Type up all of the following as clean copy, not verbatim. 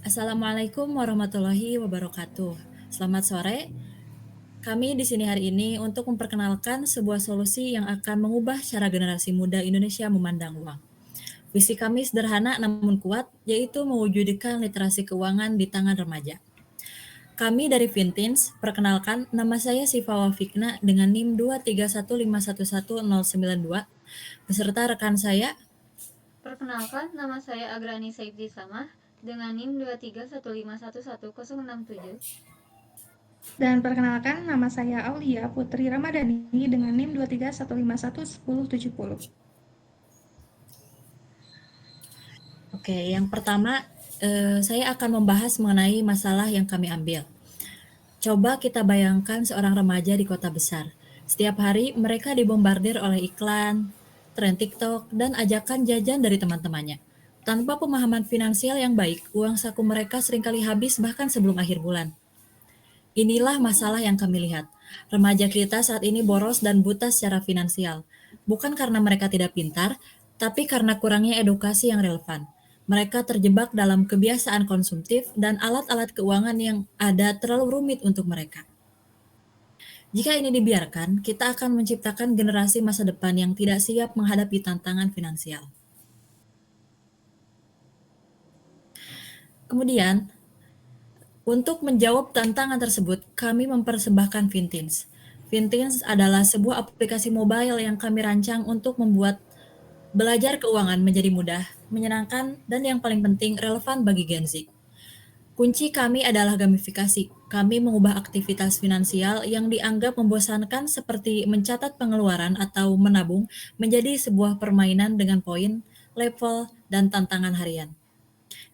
Assalamualaikum warahmatullahi wabarakatuh. Selamat sore. Kami di sini hari ini untuk memperkenalkan sebuah solusi yang akan mengubah cara generasi muda Indonesia memandang uang. Visi kami sederhana namun kuat, yaitu mewujudkan literasi keuangan di tangan remaja. Kami dari Vintins, perkenalkan nama saya Siva Wafikna dengan NIM 231511092, beserta rekan saya. Perkenalkan, nama saya Agrani Saifdi Samah dengan NIM 231511107. Dan perkenalkan, nama saya Aulia Putri Ramadhani dengan NIM 231511070. Oke, yang pertama saya akan membahas mengenai masalah yang kami ambil. Coba kita bayangkan seorang remaja di kota besar. Setiap hari mereka dibombardir oleh iklan, tren TikTok, dan ajakan jajan dari teman-temannya. Tanpa pemahaman finansial yang baik, uang saku mereka seringkali habis bahkan sebelum akhir bulan. Inilah masalah yang kami lihat. Remaja kita saat ini boros dan buta secara finansial. Bukan karena mereka tidak pintar, tapi karena kurangnya edukasi yang relevan. Mereka terjebak dalam kebiasaan konsumtif dan alat-alat keuangan yang ada terlalu rumit untuk mereka. Jika ini dibiarkan, kita akan menciptakan generasi masa depan yang tidak siap menghadapi tantangan finansial. Kemudian, untuk menjawab tantangan tersebut, kami mempersembahkan Vintins. Vintins adalah sebuah aplikasi mobile yang kami rancang untuk membuat belajar keuangan menjadi mudah, menyenangkan, dan yang paling penting relevan bagi Gen Z. Kunci kami adalah gamifikasi. Kami mengubah aktivitas finansial yang dianggap membosankan seperti mencatat pengeluaran atau menabung menjadi sebuah permainan dengan poin, level, dan tantangan harian.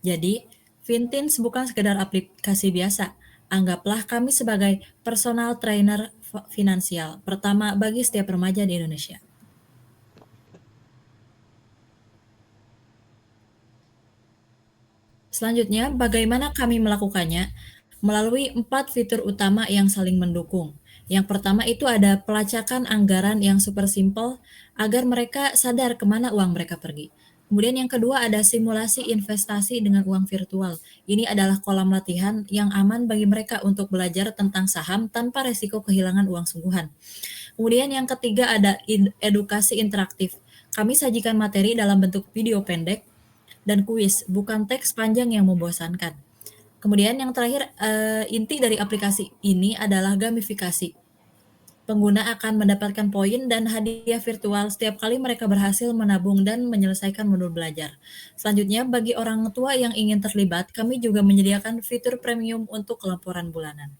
Jadi, Vintins bukan sekedar aplikasi biasa. Anggaplah kami sebagai personal trainer finansial pertama bagi setiap remaja di Indonesia. Selanjutnya, bagaimana kami melakukannya? Melalui 4 fitur utama yang saling mendukung. Yang pertama itu ada pelacakan anggaran yang super simple agar mereka sadar kemana uang mereka pergi. Kemudian yang kedua ada simulasi investasi dengan uang virtual. Ini adalah kolam latihan yang aman bagi mereka untuk belajar tentang saham tanpa resiko kehilangan uang sungguhan. Kemudian yang ketiga ada edukasi interaktif. Kami sajikan materi dalam bentuk video pendek dan kuis, bukan teks panjang yang membosankan. Kemudian yang terakhir, inti dari aplikasi ini adalah gamifikasi. Pengguna akan mendapatkan poin dan hadiah virtual setiap kali mereka berhasil menabung dan menyelesaikan modul belajar. Selanjutnya, bagi orang tua yang ingin terlibat, kami juga menyediakan fitur premium untuk laporan bulanan.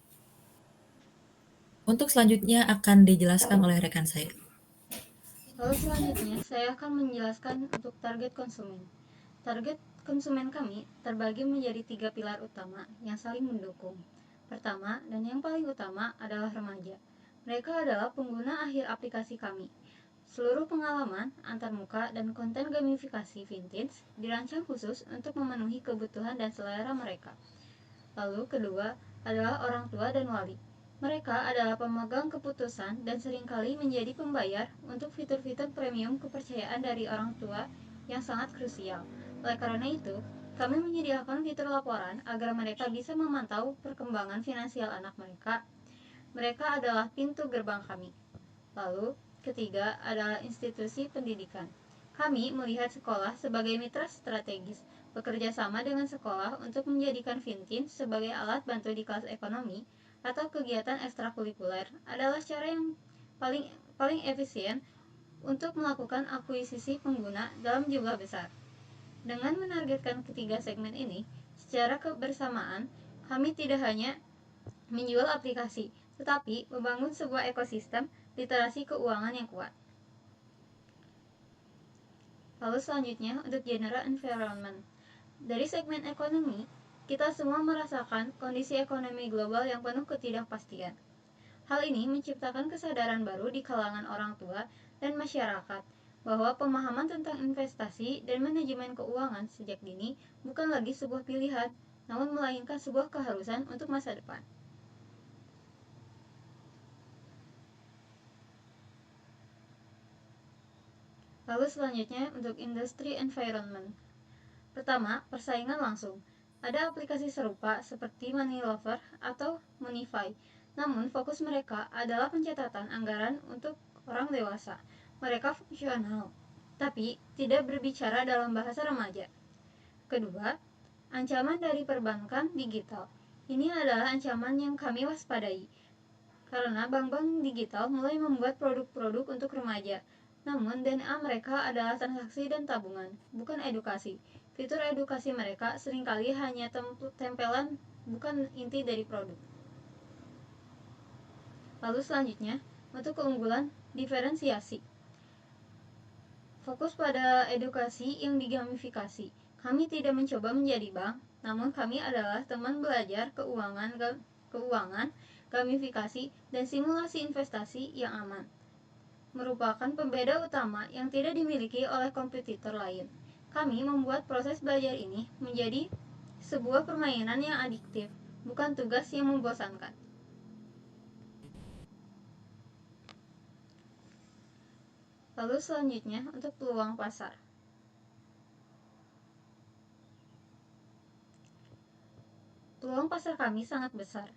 Untuk selanjutnya akan dijelaskan oleh rekan saya. Lalu selanjutnya, saya akan menjelaskan untuk target konsumen. Target konsumen kami terbagi menjadi 3 pilar utama yang saling mendukung. Pertama, dan yang paling utama adalah remaja. Mereka adalah pengguna akhir aplikasi kami. Seluruh pengalaman, antarmuka, dan konten gamifikasi vintage dirancang khusus untuk memenuhi kebutuhan dan selera mereka. Lalu kedua adalah orang tua dan wali. Mereka adalah pemegang keputusan dan seringkali menjadi pembayar untuk fitur-fitur premium kepercayaan dari orang tua yang sangat krusial. Oleh karena itu, kami menyediakan fitur laporan agar mereka bisa memantau perkembangan finansial anak mereka. Mereka adalah pintu gerbang kami. Lalu, ketiga adalah institusi pendidikan. Kami melihat sekolah sebagai mitra strategis, bekerja sama dengan sekolah untuk menjadikan Vintin sebagai alat bantu di kelas ekonomi atau kegiatan ekstrakurikuler adalah cara yang paling paling efisien untuk melakukan akuisisi pengguna dalam jumlah besar. Dengan menargetkan ketiga segmen ini, secara kebersamaan, kami tidak hanya menjual aplikasi, tetapi membangun sebuah ekosistem literasi keuangan yang kuat. Lalu selanjutnya untuk general environment. Dari segmen ekonomi, kita semua merasakan kondisi ekonomi global yang penuh ketidakpastian. Hal ini menciptakan kesadaran baru di kalangan orang tua dan masyarakat bahwa pemahaman tentang investasi dan manajemen keuangan sejak dini bukan lagi sebuah pilihan, namun melainkan sebuah keharusan untuk masa depan. Lalu selanjutnya untuk industri environment. Pertama, persaingan langsung. Ada aplikasi serupa seperti Moneylover atau Moneyfy. Namun, fokus mereka adalah pencatatan anggaran untuk orang dewasa. Mereka fungsional, tapi tidak berbicara dalam bahasa remaja. Kedua, ancaman dari perbankan digital. Ini adalah ancaman yang kami waspadai, karena bank-bank digital mulai membuat produk-produk untuk remaja. Namun, DNA mereka adalah transaksi dan tabungan, bukan edukasi. Fitur edukasi mereka seringkali hanya tempelan, bukan inti dari produk. Lalu selanjutnya, untuk keunggulan diferensiasi. Fokus pada edukasi yang digamifikasi. Kami tidak mencoba menjadi bank, namun kami adalah teman belajar keuangan, gamifikasi, dan simulasi investasi yang aman. Merupakan pembeda utama yang tidak dimiliki oleh kompetitor lain. Kami membuat proses belajar ini menjadi sebuah permainan yang adiktif, bukan tugas yang membosankan. Lalu selanjutnya untuk peluang pasar. Peluang pasar kami sangat besar.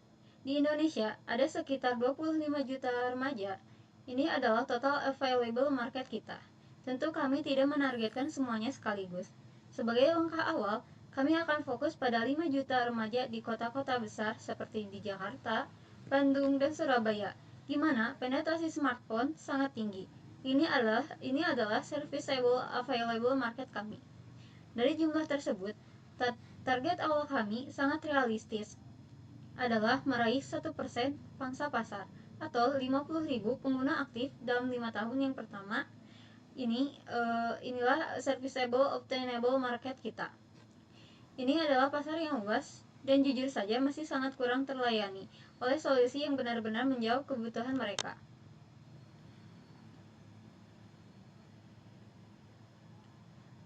Di Indonesia ada sekitar 25 juta remaja. Ini adalah total available market kita. Tentu kami tidak menargetkan semuanya sekaligus. Sebagai langkah awal, kami akan fokus pada 5 juta remaja di kota-kota besar seperti di Jakarta, Bandung, dan Surabaya, di mana penetrasi smartphone sangat tinggi. Ini adalah serviceable available market kami. Dari jumlah tersebut, target awal kami sangat realistis, adalah meraih 1% pangsa pasar atau 50.000 pengguna aktif dalam 5 tahun yang pertama. Inilah serviceable obtainable market kita. Ini adalah pasar yang luas dan jujur saja masih sangat kurang terlayani oleh solusi yang benar-benar menjawab kebutuhan mereka.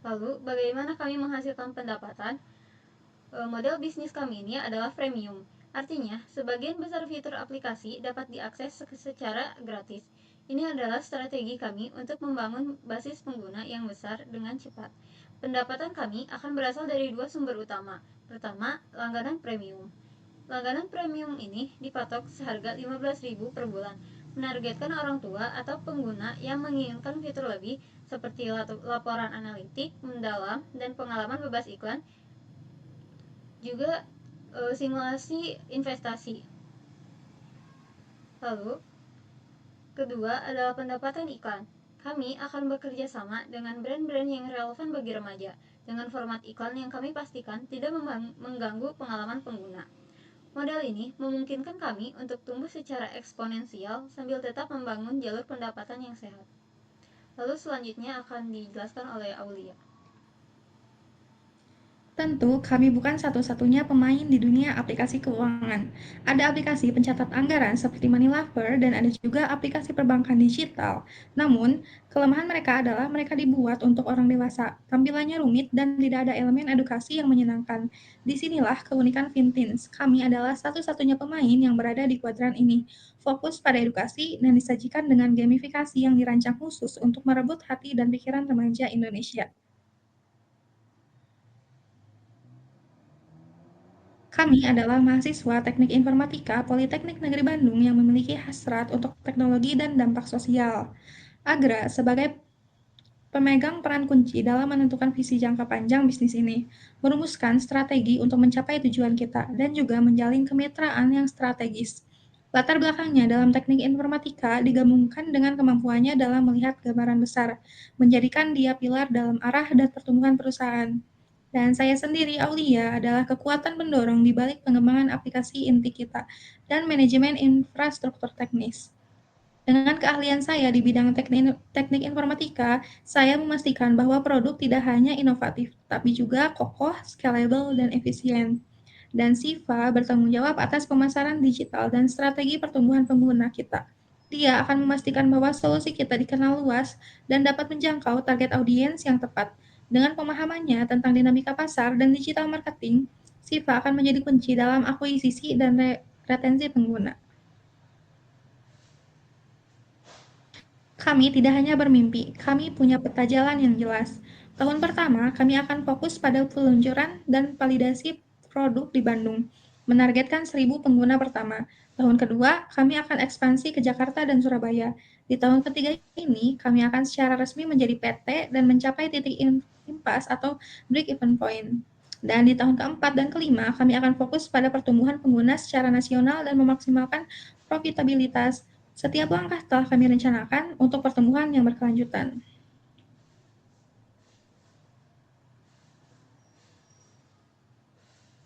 Lalu, bagaimana kami menghasilkan pendapatan? Model bisnis kami ini adalah freemium. Artinya, sebagian besar fitur aplikasi dapat diakses secara gratis. Ini adalah strategi kami untuk membangun basis pengguna yang besar dengan cepat. Pendapatan kami akan berasal dari dua sumber utama. Pertama, langganan premium. Langganan premium ini dipatok seharga 15.000 per bulan, menargetkan orang tua atau pengguna yang menginginkan fitur lebih seperti laporan analitik mendalam dan pengalaman bebas iklan, juga simulasi investasi. Lalu, kedua adalah pendapatan iklan. Kami akan bekerja sama dengan brand-brand yang relevan bagi remaja, dengan format iklan yang kami pastikan tidak mengganggu pengalaman pengguna. Model ini memungkinkan kami untuk tumbuh secara eksponensial sambil tetap membangun jalur pendapatan yang sehat. Lalu selanjutnya akan dijelaskan oleh Aulia. Tentu, kami bukan satu-satunya pemain di dunia aplikasi keuangan. Ada aplikasi pencatat anggaran seperti Moneylover dan ada juga aplikasi perbankan digital. Namun, kelemahan mereka adalah mereka dibuat untuk orang dewasa. Tampilannya rumit dan tidak ada elemen edukasi yang menyenangkan. Disinilah keunikan Fintins. Kami adalah satu-satunya pemain yang berada di kuadran ini. Fokus pada edukasi dan disajikan dengan gamifikasi yang dirancang khusus untuk merebut hati dan pikiran remaja Indonesia. Kami adalah mahasiswa Teknik Informatika Politeknik Negeri Bandung yang memiliki hasrat untuk teknologi dan dampak sosial. Agra sebagai pemegang peran kunci dalam menentukan visi jangka panjang bisnis ini, merumuskan strategi untuk mencapai tujuan kita, dan juga menjalin kemitraan yang strategis. Latar belakangnya dalam teknik informatika digabungkan dengan kemampuannya dalam melihat gambaran besar, menjadikan dia pilar dalam arah dan pertumbuhan perusahaan. Dan saya sendiri, Aulia, adalah kekuatan pendorong di balik pengembangan aplikasi inti kita dan manajemen infrastruktur teknis. Dengan keahlian saya di bidang teknik informatika, saya memastikan bahwa produk tidak hanya inovatif, tapi juga kokoh, scalable, dan efisien. Dan Siva bertanggung jawab atas pemasaran digital dan strategi pertumbuhan pengguna kita. Dia akan memastikan bahwa solusi kita dikenal luas dan dapat menjangkau target audiens yang tepat. Dengan pemahamannya tentang dinamika pasar dan digital marketing, Siva akan menjadi kunci dalam akuisisi dan retensi pengguna. Kami tidak hanya bermimpi, kami punya peta jalan yang jelas. Tahun pertama, kami akan fokus pada peluncuran dan validasi produk di Bandung, menargetkan 1.000 pengguna pertama. Tahun kedua, kami akan ekspansi ke Jakarta dan Surabaya. Di tahun ketiga ini, kami akan secara resmi menjadi PT dan mencapai titik impas atau break-even point. Dan di tahun keempat dan kelima, kami akan fokus pada pertumbuhan pengguna secara nasional dan memaksimalkan profitabilitas. Setiap langkah telah kami rencanakan untuk pertumbuhan yang berkelanjutan.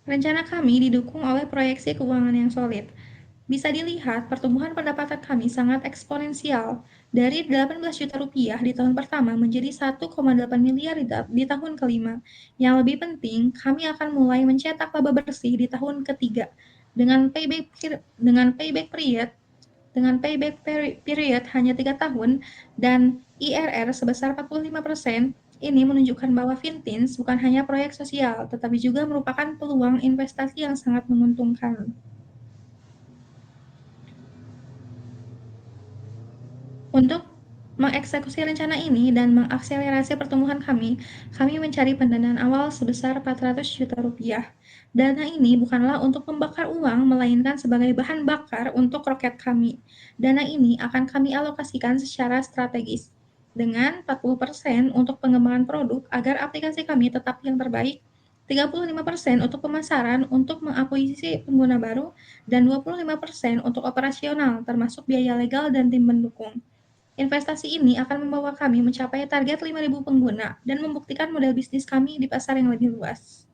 Rencana kami didukung oleh proyeksi keuangan yang solid. Bisa dilihat, pertumbuhan pendapatan kami sangat eksponensial, dari 18 juta rupiah di tahun pertama menjadi 1,8 miliar di tahun kelima. Yang lebih penting, kami akan mulai mencetak laba bersih di tahun ketiga dengan payback period hanya 3 tahun dan IRR sebesar 45%. Ini menunjukkan bahwa Vintins bukan hanya proyek sosial, tetapi juga merupakan peluang investasi yang sangat menguntungkan. Untuk mengeksekusi rencana ini dan mengakselerasi pertumbuhan kami mencari pendanaan awal sebesar 400 juta rupiah. Dana ini bukanlah untuk membakar uang, melainkan sebagai bahan bakar untuk roket kami. Dana ini akan kami alokasikan secara strategis, dengan 40% untuk pengembangan produk agar aplikasi kami tetap yang terbaik, 35% untuk pemasaran untuk mengakuisisi pengguna baru, dan 25% untuk operasional termasuk biaya legal dan tim pendukung. Investasi ini akan membawa kami mencapai target 5.000 pengguna dan membuktikan model bisnis kami di pasar yang lebih luas.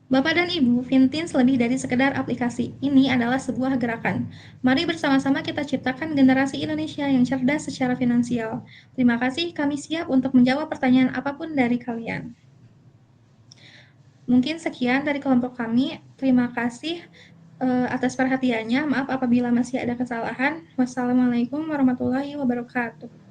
Bapak dan Ibu, Vintins lebih dari sekedar aplikasi. Ini adalah sebuah gerakan. Mari bersama-sama kita ciptakan generasi Indonesia yang cerdas secara finansial. Terima kasih, kami siap untuk menjawab pertanyaan apapun dari kalian. Mungkin sekian dari kelompok kami. Terima kasih atas perhatiannya. Maaf apabila masih ada kesalahan. Wassalamualaikum warahmatullahi wabarakatuh.